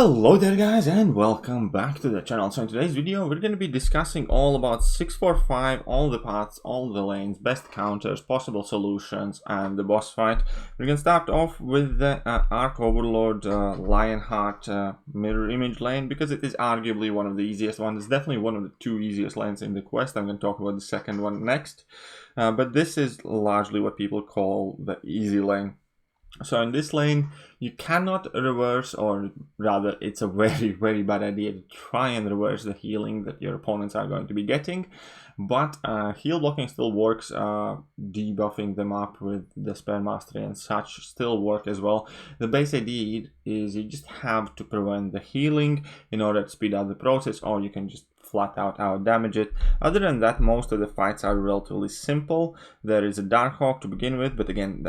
Hello there guys and welcome back to the channel. So in today's video we're going to be discussing all about 645, all the paths, all the lanes, best counters, possible solutions and the boss fight. We're going to start off with the Arc Overlord Lionheart mirror image lane because it is arguably one of the easiest ones. It's definitely one of the two easiest lanes in the quest. I'm going to talk about the second one next. But this is largely what people call the easy lane. So in this lane, you cannot reverse, or rather it's a very bad idea to try and reverse the healing that your opponents are going to be getting. But heal blocking still works, debuffing them up with Despair Mastery and such still work as well. The base idea is you just have to prevent the healing in order to speed up the process, or you can just flat out damage it. Other than that, most of the fights are relatively simple. There is a Darkhawk to begin with, but again,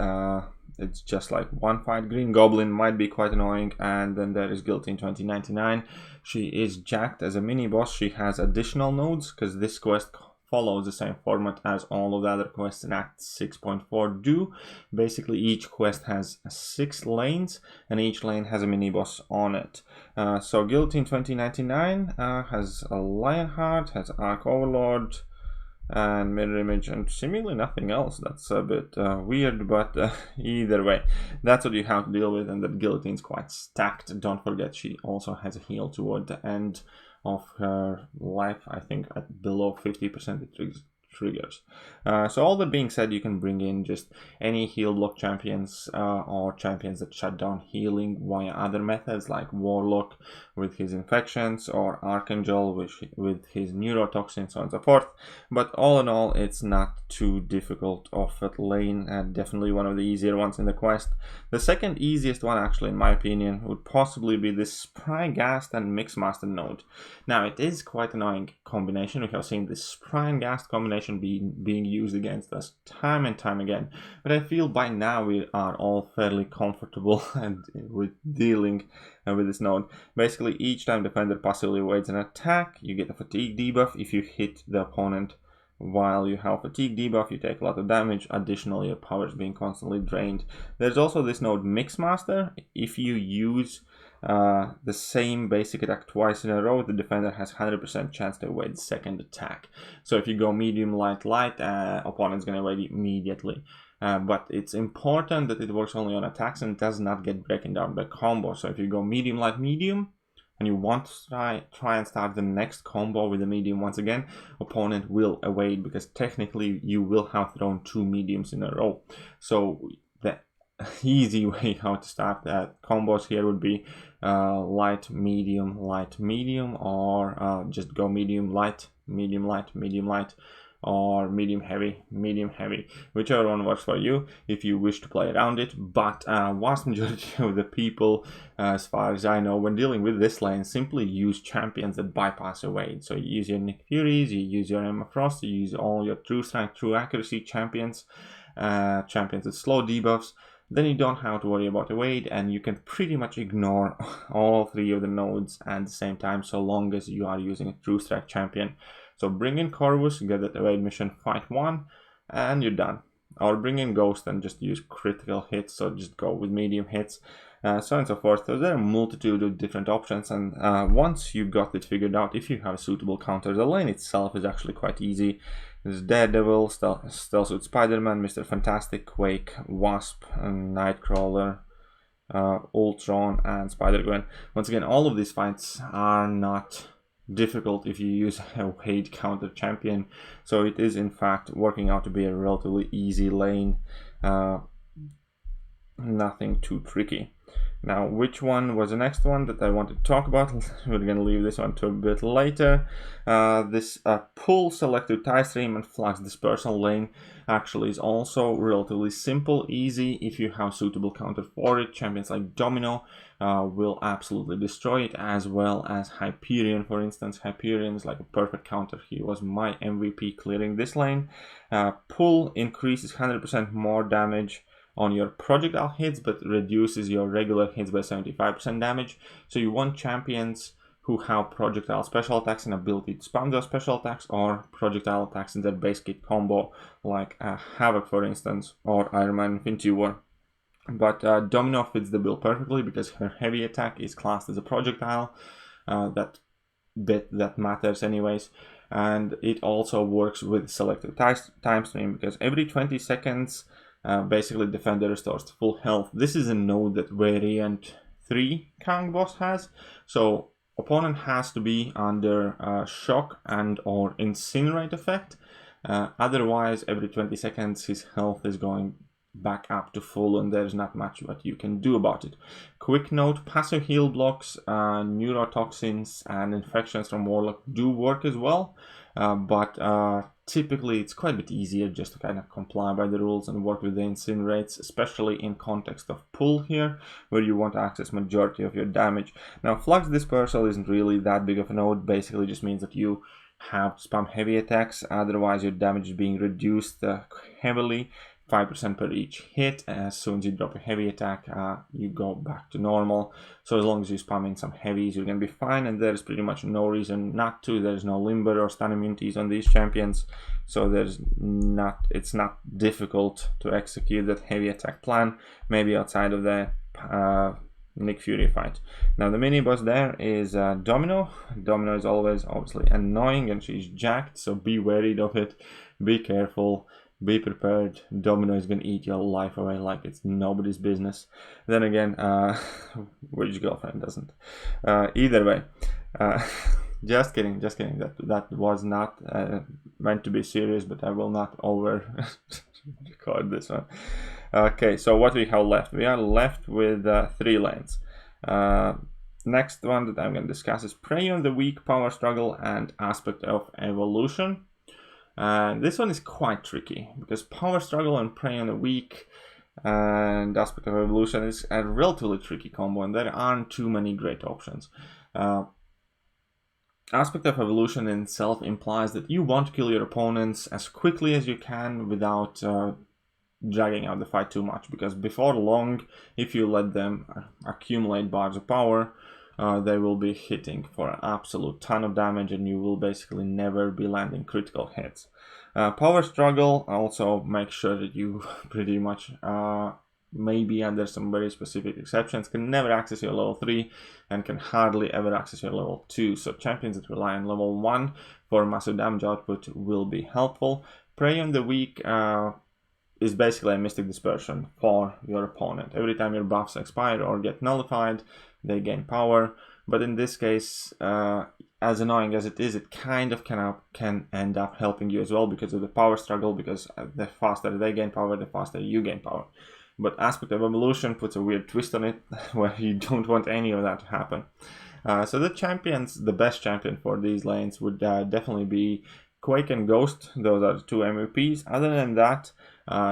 it's just like one fight. Green Goblin might be quite annoying, and then there is Guillotine 2099. She is jacked as a mini boss. She has additional nodes because this quest follows the same format as all of the other quests in Act 6.4 do. Basically, each quest has 6 lanes, and each lane has a mini boss on it. So Guillotine 2099 has a Lionheart, has Arc Overlord, and mirror image, and seemingly nothing else. That's a bit weird, but either way, that's what you have to deal with, and that Guillotine's quite stacked. Don't forget, she also has a heal toward the end of her life. I think at below 50% it triggers. So all that being said, you can bring in just any heal block champions or champions that shut down healing via other methods, like Warlock with his infections, or Archangel with his neurotoxin, so on and so forth. But all in all, it's not too difficult of a lane, and definitely one of the easier ones in the quest. The second easiest one, actually, in my opinion, would possibly be this Spry-Gast and Mixmaster node. Now, it is quite an annoying combination. We have seen this Spry and Gast combination being used against us time and time again, but I feel by now we are all fairly comfortable and with dealing with this node. Basically, each time defender passively avoids an attack, you get a fatigue debuff. If you hit the opponent while you have fatigue debuff, you take a lot of damage. Additionally, your power is being constantly drained. There's also this node Mixmaster. If you use the same basic attack twice in a row, the defender has 100% chance to avoid the second attack. So if you go medium, light, opponent's gonna avoid immediately. But it's important that it works only on attacks and does not get broken down by combo. So if you go medium, light, medium, and you want to try and start the next combo with the medium once again, opponent will evade, because technically you will have thrown 2 mediums in a row. So the easy way how to start that combos here would be light, medium, or just go medium, light, medium, light, or medium, heavy, whichever one works for you if you wish to play around it. But vast majority of the people, as far as I know, when dealing with this lane, simply use champions that bypass evade. So you use your Nick Furies, you use your Emma Frost, you use all your true strength, true accuracy champions, champions with slow debuffs. Then you don't have to worry about evade, and you can pretty much ignore all 3 of the nodes at the same time, so long as you are using a true strike champion. So bring in Corvus, get that evade mission, fight 1, and you're done. Or bring in Ghost and just use critical hits, so just go with medium hits, so on and so forth. So there are a multitude of different options, and once you got it figured out, if you have a suitable counter, the lane itself is actually quite easy. There's Daredevil, Stealth Suit Spider-Man, Mr. Fantastic, Quake, Wasp, and Nightcrawler, Ultron, and Spider-Gwen. Once again, all of these fights are not difficult if you use a weight counter champion, so it is in fact working out to be a relatively easy lane. Nothing too tricky. Now, which one was the next one that I wanted to talk about? We're going to leave this one to a bit later. This pull, selective tie stream, and flux dispersal lane actually is also relatively simple, easy if you have suitable counter for it. Champions like Domino will absolutely destroy it, as well as Hyperion, for instance. Hyperion is like a perfect counter. He was my MVP clearing this lane. Pull increases 100% more damage on your projectile hits, but reduces your regular hits by 75% damage. So you want champions who have projectile special attacks and ability to spam those special attacks, or projectile attacks in their base kit combo, like Havoc, for instance, or Iron Man Infinity War. But Domino fits the bill perfectly because her heavy attack is classed as a projectile. That bit that matters anyways. And it also works with selective time stream because every 20 seconds basically defender restores to full health. This is a node that variant 3 Kang boss has, so opponent has to be under shock and or incinerate effect. Otherwise, every 20 seconds his health is going back up to full, and there's not much what you can do about it. Quick note, passive heal blocks, neurotoxins and infections from Warlock do work as well, but typically it's quite a bit easier just to kind of comply by the rules and work with the incinerates, especially in context of pull here, where you want to access majority of your damage. Now, Flux Dispersal isn't really that big of a node, basically just means that you have to spam heavy attacks, otherwise your damage is being reduced heavily, 5% per each hit. As soon as you drop a heavy attack, you go back to normal. So as long as you spam in some heavies, you're going to be fine, and there's pretty much no reason not to. There's no limber or stun immunities on these champions, so it's not difficult to execute that heavy attack plan, maybe outside of the Nick Fury fight. Now the mini boss there is Domino. Domino is always obviously annoying, and she's jacked, so be wary of it, be careful. Be prepared. Domino is gonna eat your life away like it's nobody's business. Then again, which girlfriend doesn't? Either way, just kidding. That was not meant to be serious, but I will not over record this one. Okay, so what we have left? We are left with 3 lanes. Next one that I'm gonna discuss is Prey on the Weak, Power Struggle, and Aspect of Evolution. And this one is quite tricky because Power Struggle and Prey on the Weak and Aspect of Evolution is a relatively tricky combo, and there aren't too many great options. Aspect of Evolution in itself implies that you want to kill your opponents as quickly as you can without dragging out the fight too much, because before long, if you let them accumulate bars of power, they will be hitting for an absolute ton of damage, and you will basically never be landing critical hits. Power Struggle also makes sure that you pretty much, maybe under some very specific exceptions, can never access your level 3 and can hardly ever access your level 2. So champions that rely on level 1 for massive damage output will be helpful. Prey on the Weak is basically a Mystic Dispersion for your opponent. Every time your buffs expire or get nullified, they gain power. But in this case, as annoying as it is, it kind of can end up helping you as well because of the Power Struggle, because the faster they gain power, the faster you gain power. But Aspect of Evolution puts a weird twist on it where you don't want any of that to happen. So the best champion for these lanes would definitely be Quake and Ghost. Those are the 2 MVPs. Other than that,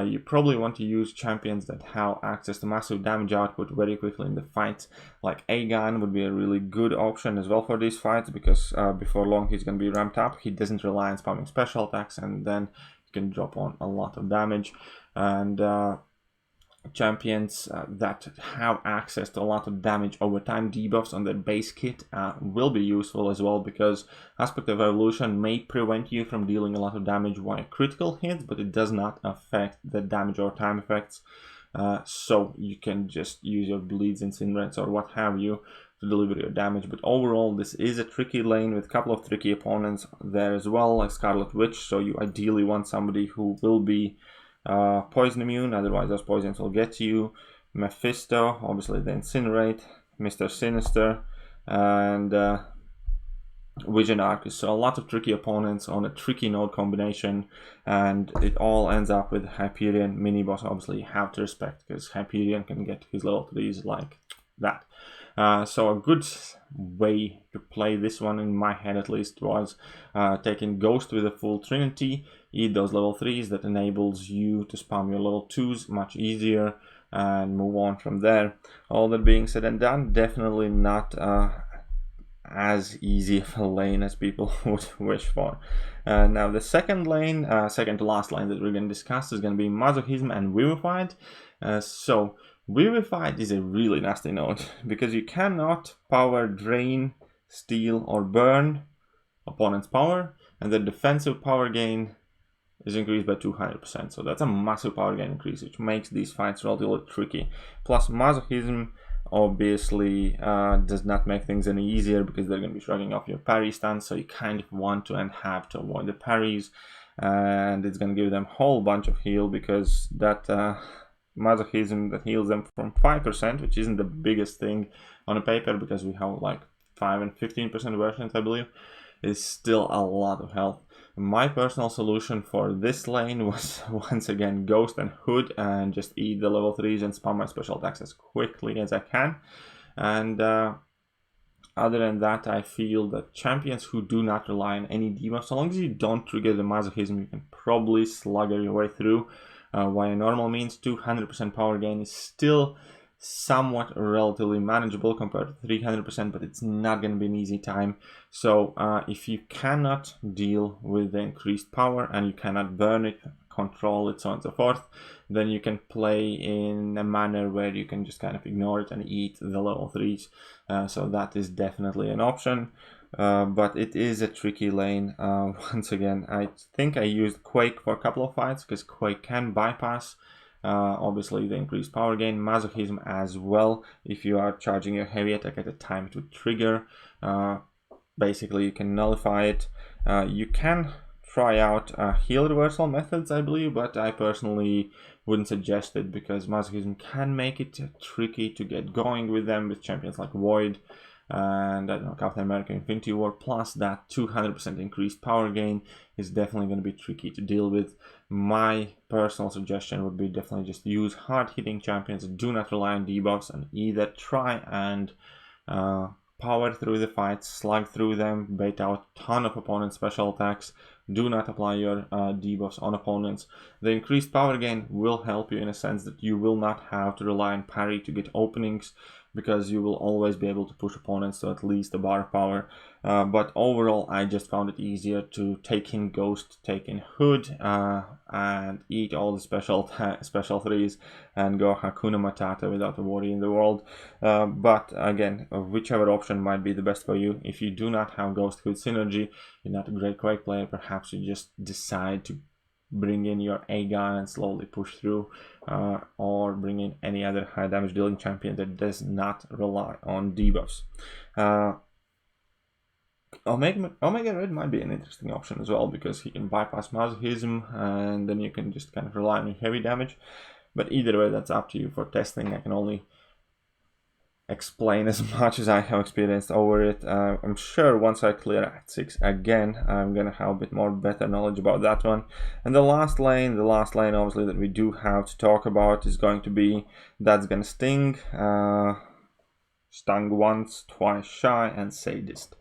you probably want to use champions that have access to massive damage output very quickly in the fight. Like Aegon would be a really good option as well for these fights, because before long he's going to be ramped up. He doesn't rely on spamming special attacks, and then you can drop on a lot of damage. And champions that have access to a lot of damage over time debuffs on their base kit will be useful as well, because Aspect of Evolution may prevent you from dealing a lot of damage via critical hits, but it does not affect the damage over time effects. So you can just use your bleeds, incinerates, or what have you to deliver your damage. But overall, this is a tricky lane with a couple of tricky opponents there as well, like Scarlet Witch. So you ideally want somebody who will be poison immune, otherwise those poisons will get you. Mephisto, obviously the Incinerate, Mr. Sinister, and Vision Arcus. So a lot of tricky opponents on a tricky node combination, and it all ends up with Hyperion mini boss. Obviously you have to respect, because Hyperion can get his level 3s like that. So a good way to play this one, in my head at least, was taking Ghost with a full Trinity, eat those level 3s, that enables you to spam your level 2s much easier and move on from there. All that being said and done, definitely not as easy of a lane as people would wish for. Now the second to last lane that we're going to discuss is going to be Masochism and Vivified. So Vivified is a really nasty node, because you cannot power drain, steal, or burn opponent's power, and the defensive power gain is increased by 200%. So that's a massive power gain increase, which makes these fights relatively tricky. Plus, masochism obviously does not make things any easier because they're going to be shrugging off your parry stance, so you kind of want to and have to avoid the parries, and it's going to give them a whole bunch of heal because that masochism that heals them from 5%, which isn't the biggest thing on a paper because we have like 5 and 15% versions, I believe, is still a lot of health. My personal solution for this lane was once again Ghost and Hood and just eat the level 3s and spam my special attacks as quickly as I can. And other than that, I feel that champions who do not rely on any debuff, so long as you don't trigger the masochism, you can probably slugger your way through via normal means. 200% power gain is still somewhat relatively manageable compared to 300%, but it's not going to be an easy time. So if you cannot deal with the increased power and you cannot burn it, control it, so on and so forth, then you can play in a manner where you can just kind of ignore it and eat the level 3s. So that is definitely an option. But it is a tricky lane. Once again, I think I used Quake for a couple of fights because Quake can bypass obviously the increased power gain, masochism as well. If you are charging your heavy attack at a time it would trigger, basically you can nullify it. You can try out heal reversal methods, I believe, but I personally wouldn't suggest it because masochism can make it tricky to get going with them with champions like Void and I don't know, Captain America Infinity War. Plus that 200% increased power gain is definitely going to be tricky to deal with. My personal suggestion would be definitely just use hard hitting champions, do not rely on debuffs, and either try and power through the fights, slug through them, bait out a ton of opponents' special attacks. Do not apply your debuffs on opponents. The increased power gain will help you in a sense that you will not have to rely on parry to get openings because you will always be able to push opponents to at least a bar of power. But overall, I just found it easier to take in Ghost, take in Hood, and eat all the special 3s and go Hakuna Matata without a worry in the world. But again, whichever option might be the best for you. If you do not have Ghost Hood synergy, you're not a great Quake player, perhaps you just decide to bring in your A-gun and slowly push through, or bring in any other high damage dealing champion that does not rely on debuffs. Omega Red might be an interesting option as well because he can bypass masochism and then you can just kind of rely on heavy damage. But either way, that's up to you for testing. I can only explain as much as I have experienced over it. I'm sure once I clear Act 6 again, I'm gonna have a bit more better knowledge about that one. And the last lane obviously that we do have to talk about is going to be That's Gonna Sting, Stung Once, Twice Shy, and Sadist.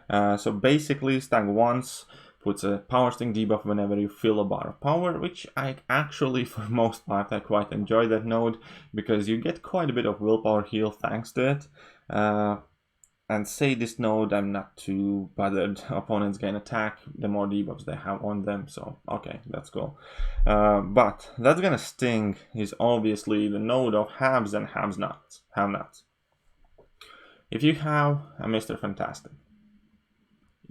So basically, Stung Once puts a power sting debuff whenever you fill a bar of power, which I actually, for most part, I quite enjoy that node because you get quite a bit of willpower heal thanks to it. And Sadist node, I'm not too bothered. Opponents gain attack, the more debuffs they have on them, so okay, that's cool. But That's Gonna Sting is obviously the node of haves and have-nots. If you have a Mr. Fantastic,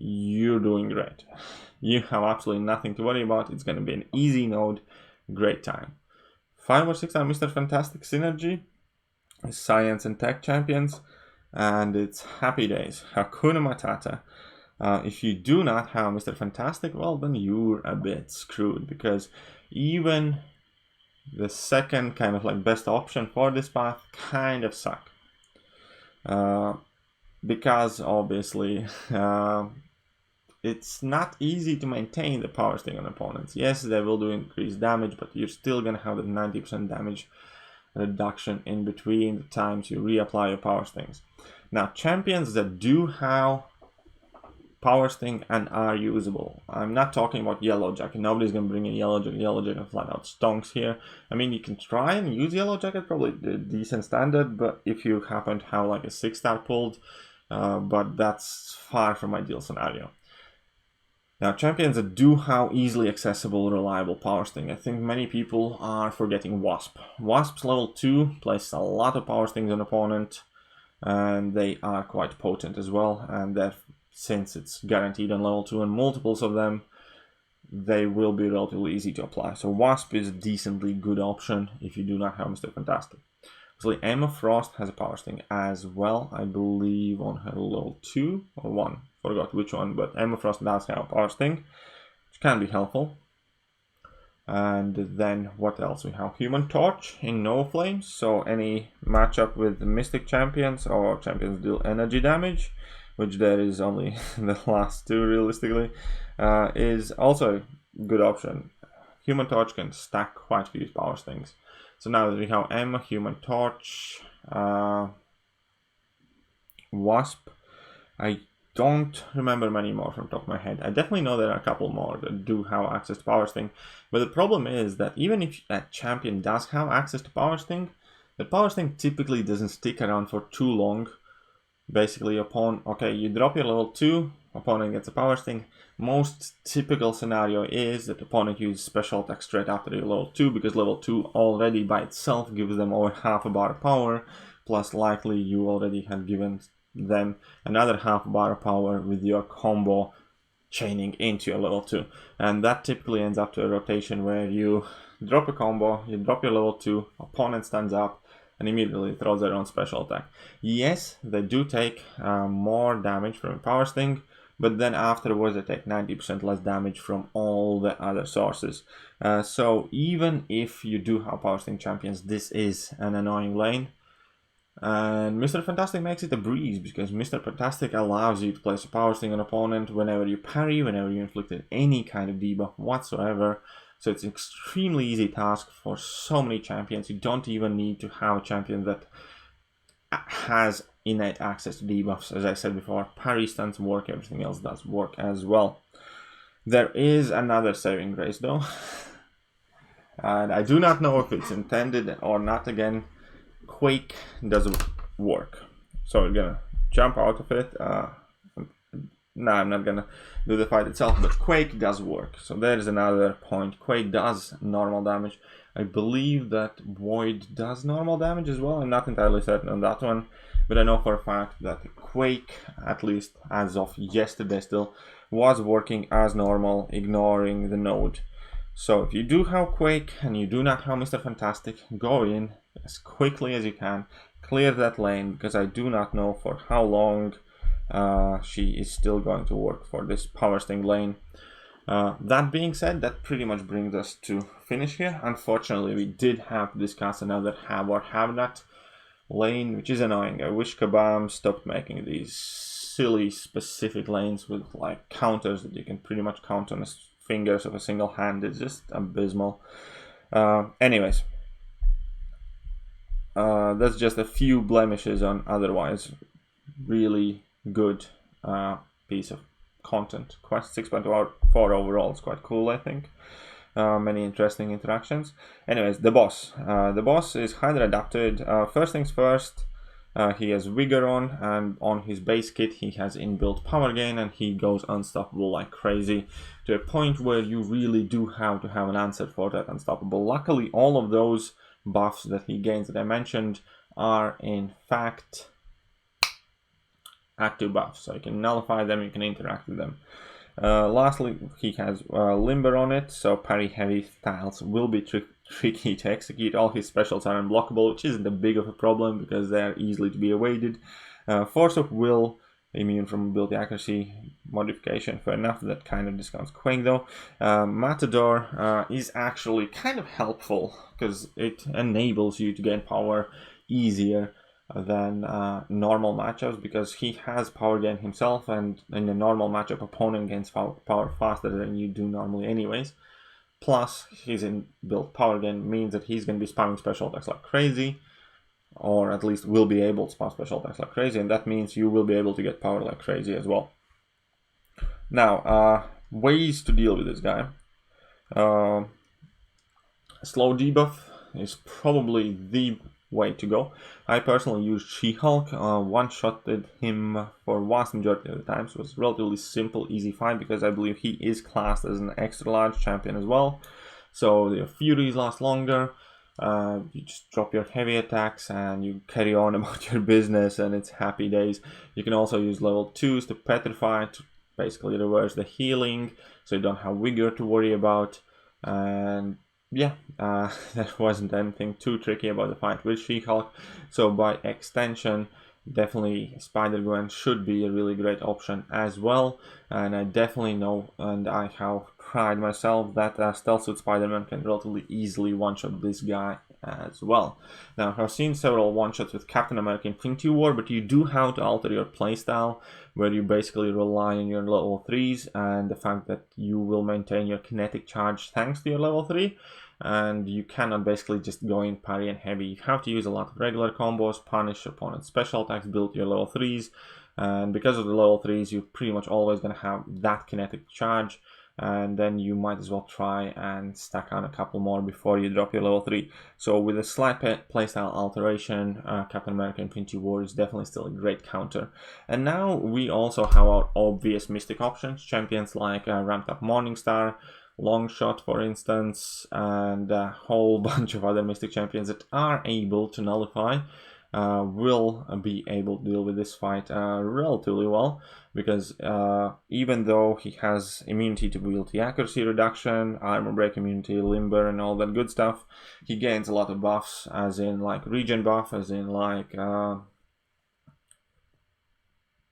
you're doing great. You have absolutely nothing to worry about. It's going to be an easy node, great time. 5 or 6 are Mr. Fantastic synergy, science and tech champions, and it's happy days. Hakuna Matata. If you do not have Mr. Fantastic, well, then you're a bit screwed because even the second kind of like best option for this path kind of suck. Because obviously it's not easy to maintain the power sting on opponents. Yes, they will do increased damage, but you're still going to have the 90% damage reduction in between the times you reapply your power stings. Now, champions that do have power sting and are usable. I'm not talking about Yellow Jacket. Nobody's going to bring in Yellow Jacket. Yellow Jacket flat out stonks here. I mean, you can try and use Yellow Jacket, probably the decent standard, but if you happen to have like a 6-star pulled, but that's far from ideal scenario. Now, champions that do have easily accessible, reliable power sting. I think many people are forgetting Wasp. Wasp's level 2 places a lot of power stings on opponent, and they are quite potent as well. And that since it's guaranteed on level 2 and multiples of them, they will be relatively easy to apply. So Wasp is a decently good option if you do not have Mr. Fantastic. Actually, Emma Frost has a Power Sting as well, I believe on her level 2 or 1, forgot which one, but Emma Frost does have a Power Sting, which can be helpful. And then what else? We have Human Torch in No Flames, so any matchup with Mystic champions or champions deal energy damage, which there is only the last two realistically, is also a good option. Human Torch can stack quite a few Power Stings. So now that we have Emma, Human Torch, Wasp, I don't remember many more from the top of my head. I definitely know there are a couple more that do have access to Power Sting, but the problem is that even if that champion does have access to Power Sting, the Power Sting typically doesn't stick around for too long. Basically, okay, you drop your level 2, opponent gets a Power Sting. Most typical scenario is that opponent uses special attack straight after your level 2, because level 2 already by itself gives them over half a bar of power, plus likely you already had given them another half bar of power with your combo chaining into your level 2. And that typically ends up to a rotation where you drop a combo, you drop your level 2, opponent stands up, and immediately throws their own special attack. Yes, they do take more damage from a Power Sting, but then afterwards they take 90% less damage from all the other sources. So even if you do have Power Sting champions, this is an annoying lane. And Mr. Fantastic makes it a breeze, because Mr. Fantastic allows you to place a Power Sting on opponent whenever you parry, whenever you inflicted any kind of debuff whatsoever. So it's an extremely easy task for so many champions. You don't even need to have a champion that has innate access to debuffs. As I said before, parry stunts work, everything else does work as well. There is another saving grace though. And I do not know if it's intended or not again. Quake doesn't work. So we're gonna jump out of it. No, I'm not gonna do the fight itself, but Quake does work. So there is another point. Quake does normal damage. I believe that Void does normal damage as well. I'm not entirely certain on that one, but I know for a fact that Quake, at least as of yesterday still, was working as normal, ignoring the node. So if you do have Quake and you do not have Mr. Fantastic, go in as quickly as you can, clear that lane, because I do not know for how long she is still going to work for this Power Sting lane. That being said, that pretty much brings us to finish here. Unfortunately, we did have to discuss another have or have not lane, which is annoying. I wish Kabam stopped making these silly specific lanes with like counters that you can pretty much count on the fingers of a single hand. It's just abysmal. Anyways, that's just a few blemishes on otherwise really good piece of content. Quest 6.4 overall is quite cool, I think. Many interesting interactions. Anyways, the boss. The boss is highly adapted. First things first, he has Vigor on, and on his base kit he has inbuilt power gain, and he goes unstoppable like crazy, to a point where you really do have to have an answer for that unstoppable. Luckily, all of those buffs that he gains that I mentioned are in fact active buffs, so you can nullify them, you can interact with them. Lastly, he has Limber on it, so parry heavy styles will be tricky to execute. All his specials are unblockable, which isn't a big of a problem because they are easily to be evaded. Force of Will, immune from ability accuracy modification, fair enough, that kind of discounts Quake though. Matador is actually kind of helpful because it enables you to gain power easier than normal matchups, because he has power gain himself, and in a normal matchup opponent gains power faster than you do normally anyways. Plus his inbuilt power gain means that he's going to be spamming special attacks like crazy, or at least will be able to spam special attacks like crazy, and that means you will be able to get power like crazy as well. Now, ways to deal with this guy. Slow debuff is probably the way to go. I personally used She-Hulk, one-shotted him for vast majority of the time, so it was a relatively simple, easy fight, because I believe he is classed as an extra large champion as well. So the Furies last longer, you just drop your heavy attacks and you carry on about your business, and it's happy days. You can also use level 2s to petrify basically reverse the healing, so you don't have vigor to worry about. And yeah, there wasn't anything too tricky about the fight with She-Hulk. So by extension, definitely Spider-Gwen should be a really great option as well. And I definitely know, and I have tried myself, that Stealth Suit Spider-Man can relatively easily one-shot this guy as well. Now, I've seen several one-shots with Captain America Infinity War, but you do have to alter your playstyle, where you basically rely on your level 3s and the fact that you will maintain your kinetic charge thanks to your level 3. And you cannot basically just go in parry and heavy. You have to use a lot of regular combos, punish opponent's special attacks, build your level 3s. And because of the level 3s, you're pretty much always going to have that kinetic charge. And then you might as well try and stack on a couple more before you drop your level 3. So with a slight playstyle alteration, Captain America Infinity War is definitely still a great counter. And now we also have our obvious Mystic options, champions like ramped up Morningstar, Longshot, for instance, and a whole bunch of other Mystic champions that are able to nullify. Will be able to deal with this fight relatively well, because even though he has immunity to ability accuracy reduction, armor break immunity, limber, and all that good stuff, he gains a lot of buffs, as in like regen buff, as in like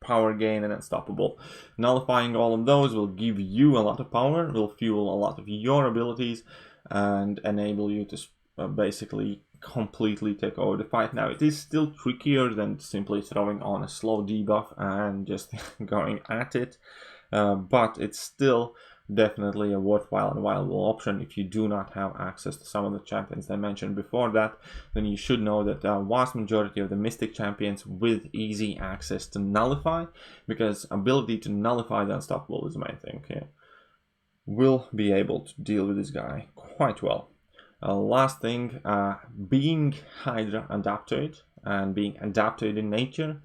power gain and unstoppable. Nullifying all of those will give you a lot of power, will fuel a lot of your abilities, and enable you to basically completely take over the fight. Now, it is still trickier than simply throwing on a slow debuff and just going at it, but it's still definitely a worthwhile and viable option. If you do not have access to some of the champions I mentioned before that, then you should know that the vast majority of the Mystic champions with easy access to nullify, because ability to nullify the unstoppable is the main thing here, will be able to deal with this guy quite well. Last thing, being Hydra adapted and being adapted in nature,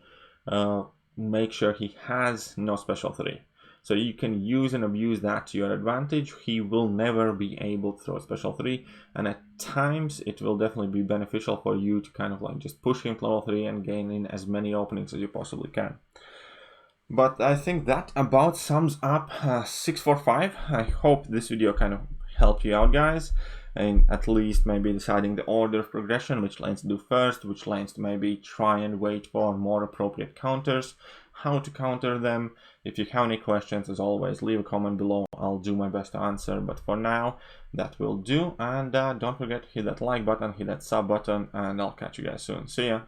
make sure he has no special 3. So you can use and abuse that to your advantage. He will never be able to throw a special 3, and at times it will definitely be beneficial for you to kind of like just push him to level 3 and gain in as many openings as you possibly can. But I think that about sums up 645. I hope this video kind of helped you out, guys, and at least maybe deciding the order of progression, which lanes to do first, which lanes to maybe try and wait for more appropriate counters, how to counter them. If you have any questions, as always, leave a comment below. I'll do my best to answer, but for now, that will do. And don't forget to hit that like button, hit that sub button, and I'll catch you guys soon. See ya!